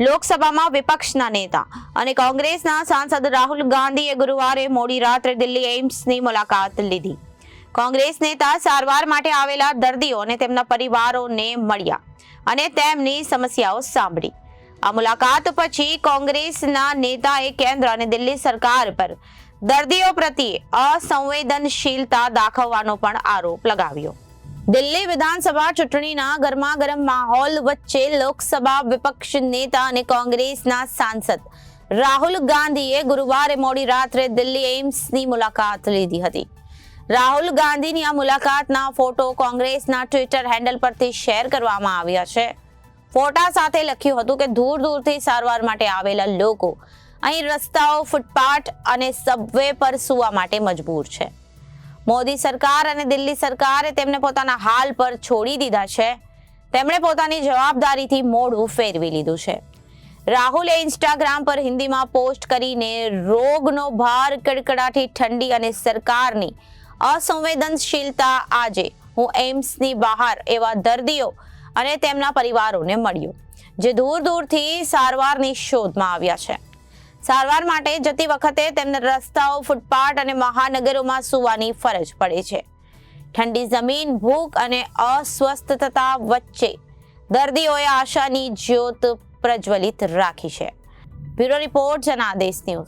લોકસભામાં વિપક્ષના નેતા અને કોંગ્રેસના સાંસદ રાહુલ ગાંધીએ ગુરુવારે મોડી રાત્રે દિલ્હી એમ્સની મુલાકાત લીધી. કોંગ્રેસ નેતા સારવાર માટે આવેલા દર્દીઓ અને તેમના પરિવારોને મળ્યા અને તેમની સમસ્યાઓ સાંભળી. આ મુલાકાત પછી કોંગ્રેસના નેતાએ કેન્દ્ર અને દિલ્હી સરકાર પર દર્દીઓ પ્રત્યે અસંવેદનશીલતા દાખવવાનો પણ આરોપ લગાવ્યો. દિલ્હી વિધાનસભા ચૂંટણીના ગરમાગરમ માહોલ વચ્ચે લોકસભા વિપક્ષ નેતા અને કોંગ્રેસના સાંસદ રાહુલ ગાંધીએ ગુરુવારે મોડી રાત્રે દિલ્હી એમ્સની મુલાકાત લીધી હતી. રાહુલ ગાંધીની આ મુલાકાતના ફોટો કોંગ્રેસના ટ્વિટર હેન્ડલ પરથી શેર કરવામાં આવ્યા છે. ફોટા સાથે લખ્યું હતું કે દૂર દૂરથી સારવાર માટે આવેલા લોકો અહીં રસ્તાઓ, ફૂટપાથ અને સબવે પર સૂવા માટે મજબૂર છે. મોદી સરકાર અને દિલ્હી સરકારે તેમને પોતાના હાલ પર છોડી દીધા છે. તેમણે પોતાની જવાબદારીથી મોઢું ફેરવી લીધું છે. રાહુલે ઇન્સ્ટાગ્રામ પર હિન્દીમાં પોસ્ટ કરીને રોગનો ભાર, કડકડાટી ઠંડી અને સરકારની અસંવેદનશીલતા આજે હું એમ્સની બહાર એવા દર્દીઓ અને તેમના પરિવારોને મળ્યો જે દૂર દૂરથી સારવારની શોધમાં આવ્યા છે. સારવાર માટે જતી વખતે તેમને રસ્તાઓ, ફૂટપાથ અને મહાનગરોમાં સૂવાની ફરજ પડે છે. ઠંડી જમીન, ભૂખ અને અસ્વસ્થતા વચ્ચે દર્દીઓએ આશાની જ્યોત પ્રજ્વલિત રાખી છે. Bureau report, Janadesh news.